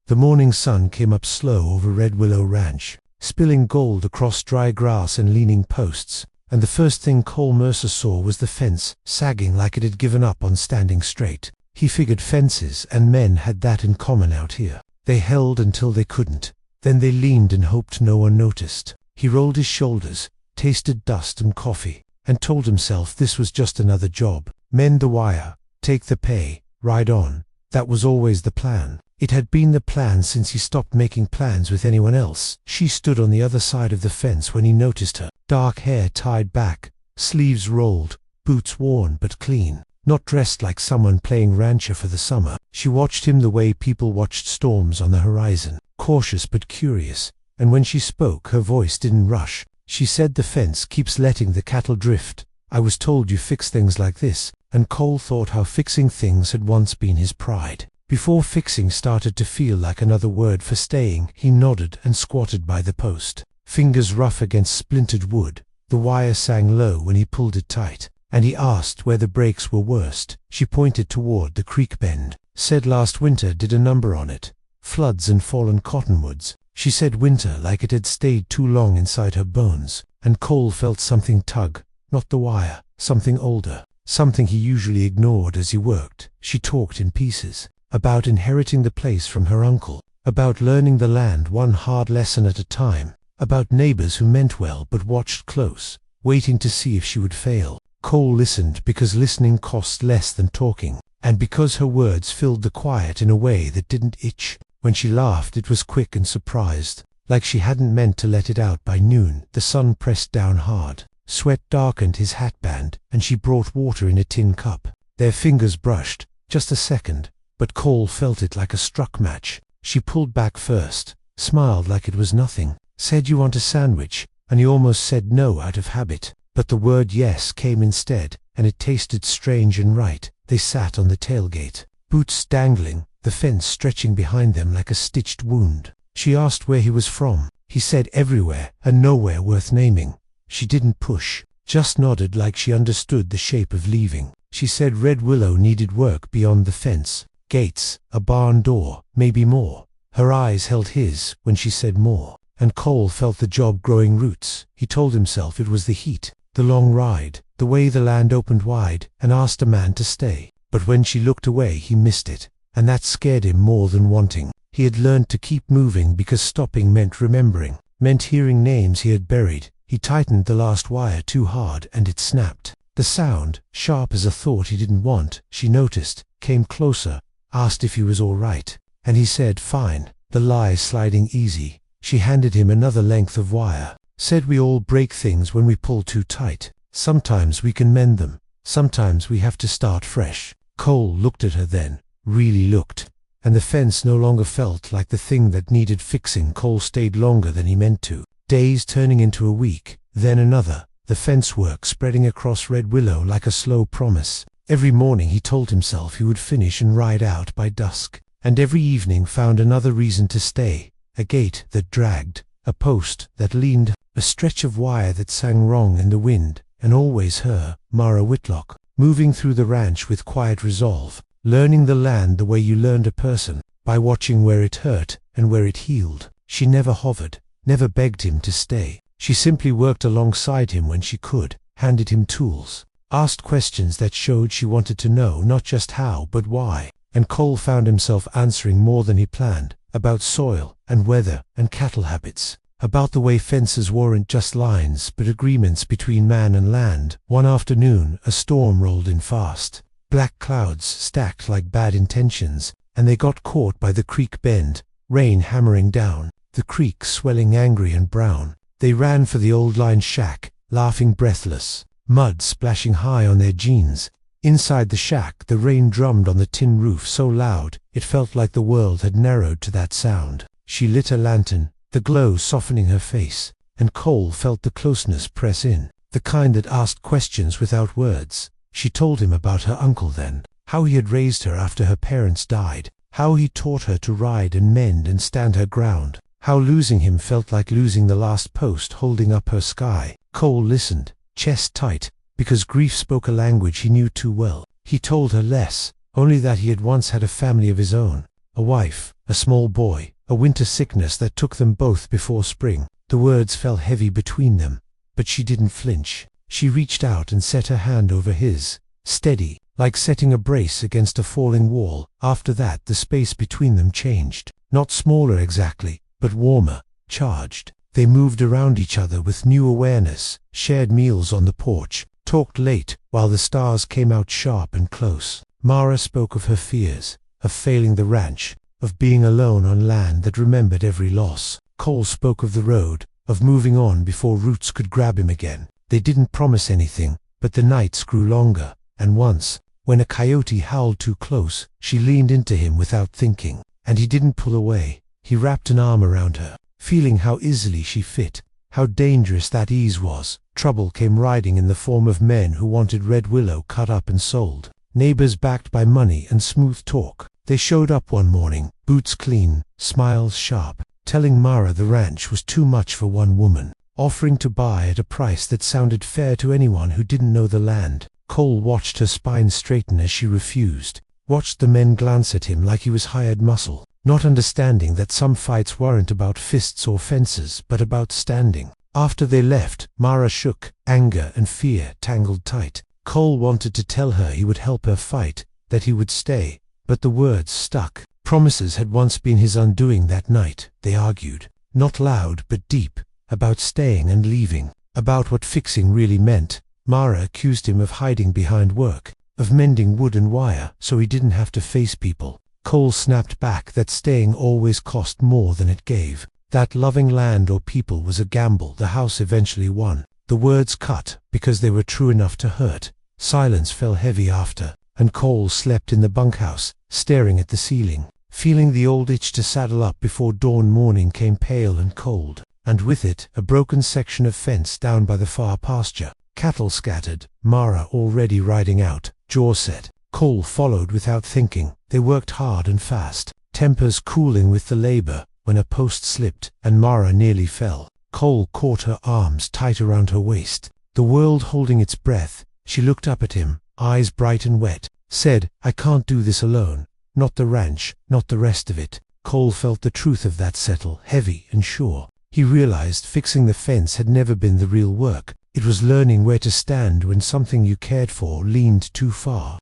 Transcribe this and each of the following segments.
The morning sun came up slow over Red Willow Ranch, spilling gold across dry grass and leaning posts, and the first thing Cole Mercer saw was the fence, sagging like it had given up on standing straight. He figured fences and men had that in common out here. They held until they couldn't, then they leaned and hoped no one noticed. He rolled his shoulders, tasted dust and coffee, and told himself this was just another job. Mend the wire, take the pay, ride on. That was always the plan. It had been the plan since he stopped making plans with anyone else. She stood on the other side of the fence when he noticed her. Dark hair tied back, sleeves rolled, boots worn but clean. Not dressed like someone playing rancher for the summer. She watched him the way people watched storms on the horizon, cautious but curious, and when she spoke her voice didn't rush. She said, "The fence keeps letting the cattle drift. I was told you fix things like this," and Cole thought how fixing things had once been his pride. Before fixing started to feel like another word for staying, he nodded and squatted by the post, fingers rough against splintered wood. The wire sang low when he pulled it tight, and he asked where the breaks were worst. She pointed toward the creek bend, said last winter did a number on it, floods and fallen cottonwoods. She said winter like it had stayed too long inside her bones, and Cole felt something tug, not the wire, something older, something he usually ignored as he worked. She talked in pieces, about inheriting the place from her uncle, about learning the land one hard lesson at a time, about neighbors who meant well but watched close, waiting to see if she would fail. Cole listened because listening cost less than talking, and because her words filled the quiet in a way that didn't itch. When she laughed it was quick and surprised, like she hadn't meant to let it out by noon. The sun pressed down hard, sweat darkened his hatband, and she brought water in a tin cup. Their fingers brushed, just a second, but Cole felt it like a struck match. She pulled back first, smiled like it was nothing, said, "You want a sandwich?" and he almost said no out of habit, but the word yes came instead, and it tasted strange and right. They sat on the tailgate, boots dangling, the fence stretching behind them like a stitched wound. She asked where he was from. He said everywhere and nowhere worth naming. She didn't push, just nodded like she understood the shape of leaving. She said Red Willow needed work beyond the fence. Gates, a barn door, maybe more. Her eyes held his when she said more, and Cole felt the job growing roots. He told himself it was the heat, the long ride, the way the land opened wide, and asked a man to stay. But when she looked away he missed it, and that scared him more than wanting. He had learned to keep moving because stopping meant remembering, meant hearing names he had buried. He tightened the last wire too hard and it snapped. The sound, sharp as a thought he didn't want, she noticed, came closer, asked if he was all right, and he said fine, the lie sliding easy. She handed him another length of wire, said we all break things when we pull too tight. Sometimes we can mend them, sometimes we have to start fresh. Cole looked at her then, really looked, and the fence no longer felt like the thing that needed fixing. Cole stayed longer than he meant to, days turning into a week, then another, the fence work spreading across Red Willow like a slow promise. Every morning he told himself he would finish and ride out by dusk, and every evening found another reason to stay, a gate that dragged, a post that leaned, a stretch of wire that sang wrong in the wind, and always her, Mara Whitlock, moving through the ranch with quiet resolve, learning the land the way you learned a person, by watching where it hurt and where it healed. She never hovered, never begged him to stay. She simply worked alongside him when she could, handed him tools, asked questions that showed she wanted to know not just how but why, and Cole found himself answering more than he planned, about soil and weather and cattle habits, about the way fences weren't just lines but agreements between man and land. One afternoon a storm rolled in fast, black clouds stacked like bad intentions, and they got caught by the creek bend, rain hammering down, the creek swelling angry and brown. They ran for the old line shack, laughing breathless, mud splashing high on their jeans. Inside the shack the rain drummed on the tin roof so loud it felt like the world had narrowed to that sound. She lit a lantern, the glow softening her face, and Cole felt the closeness press in, the kind that asked questions without words. She told him about her uncle then, how he had raised her after her parents died, how he taught her to ride and mend and stand her ground, how losing him felt like losing the last post holding up her sky. Cole listened, chest tight, because grief spoke a language he knew too well. He told her less, only that he had once had a family of his own, a wife, a small boy, a winter sickness that took them both before spring. The words fell heavy between them, but she didn't flinch. She reached out and set her hand over his, steady, like setting a brace against a falling wall. After that the space between them changed. Not smaller exactly, but warmer, charged. They moved around each other with new awareness, shared meals on the porch, talked late while the stars came out sharp and close. Mara spoke of her fears, of failing the ranch, of being alone on land that remembered every loss. Cole spoke of the road, of moving on before roots could grab him again. They didn't promise anything, but the nights grew longer, and once, when a coyote howled too close, she leaned into him without thinking, and he didn't pull away. He wrapped an arm around her, feeling how easily she fit, how dangerous that ease was. Trouble came riding in the form of men who wanted Red Willow cut up and sold. Neighbors backed by money and smooth talk. They showed up one morning, boots clean, smiles sharp, telling Mara the ranch was too much for one woman, offering to buy at a price that sounded fair to anyone who didn't know the land. Cole watched her spine straighten as she refused, watched the men glance at him like he was hired muscle, not understanding that some fights weren't about fists or fences, but about standing. After they left, Mara shook, anger and fear tangled tight. Cole wanted to tell her he would help her fight, that he would stay, but the words stuck. Promises had once been his undoing. That night, they argued, not loud but deep, about staying and leaving, about what fixing really meant. Mara accused him of hiding behind work, of mending wood and wire so he didn't have to face people. Cole snapped back that staying always cost more than it gave, that loving land or people was a gamble. The house eventually won. The words cut, because they were true enough to hurt. Silence fell heavy after, and Cole slept in the bunkhouse, staring at the ceiling, feeling the old itch to saddle up before dawn. Morning came pale and cold, and with it a broken section of fence down by the far pasture. Cattle scattered, Mara already riding out, jaw set. Cole followed without thinking. They worked hard and fast, tempers cooling with the labor, when a post slipped, and Mara nearly fell. Cole caught her arms tight around her waist, the world holding its breath. She looked up at him, eyes bright and wet, said, "I can't do this alone. Not the ranch, not the rest of it." Cole felt the truth of that settle, heavy and sure. He realized fixing the fence had never been the real work. It was learning where to stand when something you cared for leaned too far.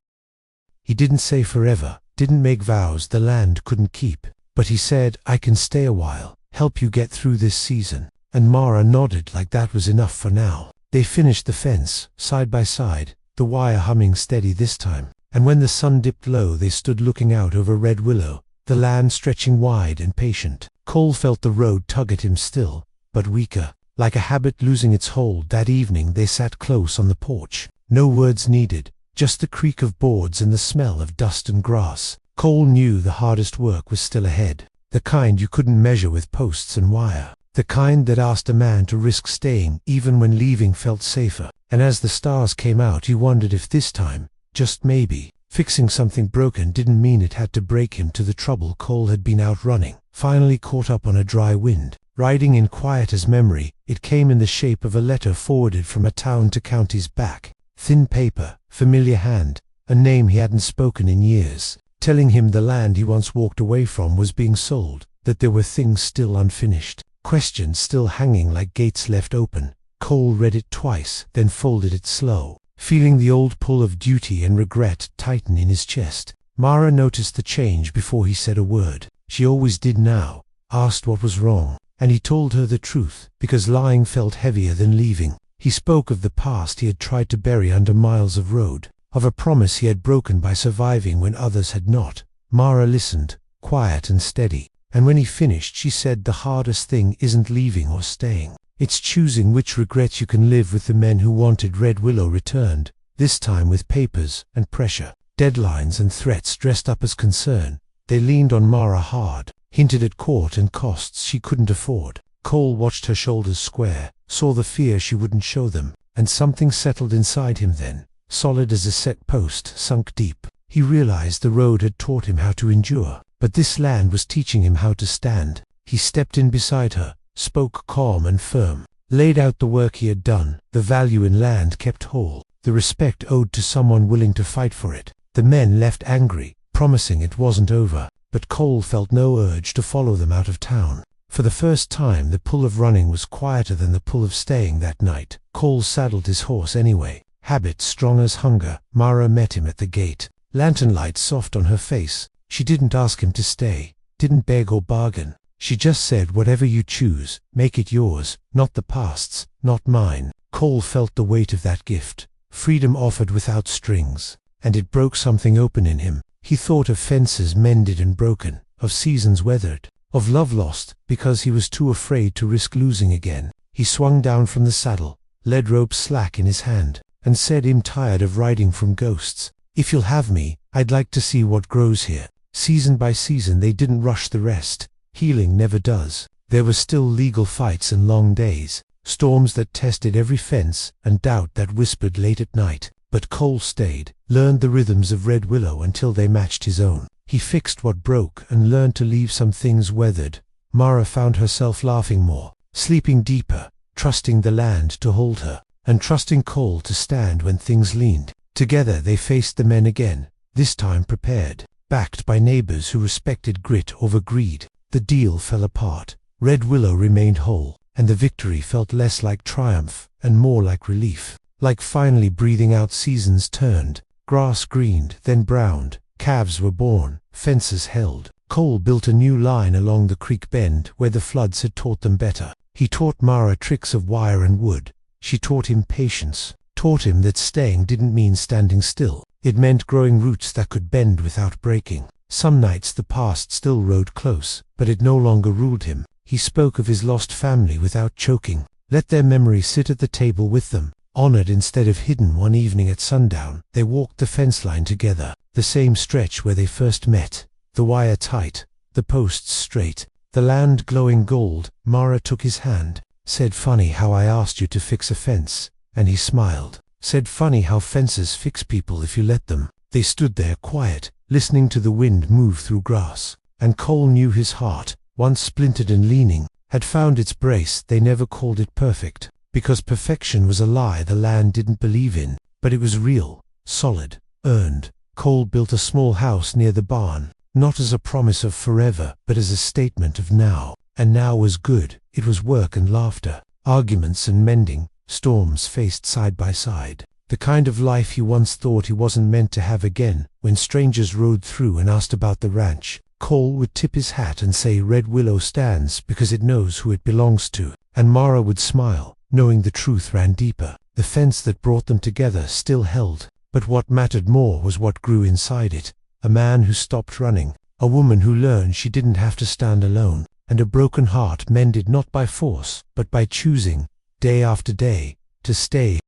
He didn't say forever, didn't make vows the land couldn't keep, but he said, "I can stay a while, help you get through this season." And Mara nodded like that was enough for now. They finished the fence, side by side, the wire humming steady this time, and when the sun dipped low they stood looking out over Red Willow, the land stretching wide and patient. Cole felt the road tug at him still, but weaker, like a habit losing its hold. That evening they sat close on the porch. No words needed, just the creak of boards and the smell of dust and grass. Cole knew the hardest work was still ahead, the kind you couldn't measure with posts and wire, the kind that asked a man to risk staying even when leaving felt safer. And as the stars came out he wondered if this time, just maybe, fixing something broken didn't mean it had to break him to the trouble Cole had been outrunning. Finally caught up on a dry wind, riding in quiet as memory, it came in the shape of a letter forwarded from a town to counties back. Thin paper, familiar hand, a name he hadn't spoken in years, telling him the land he once walked away from was being sold, that there were things still unfinished, questions still hanging like gates left open. Cole read it twice, then folded it slow, feeling the old pull of duty and regret tighten in his chest. Mara noticed the change before he said a word. She always did now, asked what was wrong, and he told her the truth, because lying felt heavier than leaving. He spoke of the past he had tried to bury under miles of road, of a promise he had broken by surviving when others had not. Mara listened, quiet and steady, and when he finished she said, "The hardest thing isn't leaving or staying. It's choosing which regrets you can live with." The men who wanted Red Willow returned, this time with papers and pressure, deadlines and threats dressed up as concern. They leaned on Mara hard, hinted at court and costs she couldn't afford. Cole watched her shoulders square, saw the fear she wouldn't show them, and something settled inside him then, solid as a set post sunk deep. He realized the road had taught him how to endure, but this land was teaching him how to stand. He stepped in beside her, spoke calm and firm, laid out the work he had done, the value in land kept whole, the respect owed to someone willing to fight for it. The men left angry, promising it wasn't over. but Cole felt no urge to follow them out of town. For the first time, the pull of running was quieter than the pull of staying that night. Cole saddled his horse anyway. Habit strong as hunger. Mara met him at the gate, lantern light soft on her face. She didn't ask him to stay, didn't beg or bargain. She just said, whatever you choose, make it yours, not the past's, not mine. Cole felt the weight of that gift, freedom offered without strings, and it broke something open in him. He thought of fences mended and broken, of seasons weathered, of love lost because he was too afraid to risk losing again. He swung down from the saddle, lead rope slack in his hand, and said, "I'm tired of riding from ghosts. If you'll have me, I'd like to see what grows here." Season by season they didn't rush the rest. Healing never does. There were still legal fights and long days, storms that tested every fence, and doubt that whispered late at night. But Cole stayed, learned the rhythms of Red Willow until they matched his own. He fixed what broke and learned to leave some things weathered. Mara found herself laughing more, sleeping deeper, trusting the land to hold her, and trusting Cole to stand when things leaned. Together they faced the men again, this time prepared, backed by neighbors who respected grit over greed. The deal fell apart. Red Willow remained whole, and the victory felt less like triumph and more like relief. Like finally breathing out. Seasons turned, grass greened, then browned, calves were born, fences held. Cole built a new line along the creek bend where the floods had taught them better. He taught Mara tricks of wire and wood. She taught him patience, taught him that staying didn't mean standing still. It meant growing roots that could bend without breaking. Some nights the past still rode close, but it no longer ruled him. He spoke of his lost family without choking, let their memory sit at the table with them, honored instead of hidden. One evening at sundown, they walked the fence line together, the same stretch where they first met, the wire tight, the posts straight, the land glowing gold. Mara took his hand, said, "Funny how I asked you to fix a fence," and he smiled, said, "Funny how fences fix people if you let them." They stood there quiet, listening to the wind move through grass, and Cole knew his heart, once splintered and leaning, had found its brace. They never called it perfect, because perfection was a lie the land didn't believe in, but it was real, solid, earned. Cole built a small house near the barn, not as a promise of forever, but as a statement of now. And now was good. It was work and laughter, arguments and mending, storms faced side by side. The kind of life he once thought he wasn't meant to have again. When strangers rode through and asked about the ranch, Cole would tip his hat and say, "Red Willow stands because it knows who it belongs to." And Mara would smile, knowing the truth ran deeper. The fence that brought them together still held, but what mattered more was what grew inside it. A man who stopped running, a woman who learned she didn't have to stand alone, and a broken heart mended not by force, but by choosing, day after day, to stay.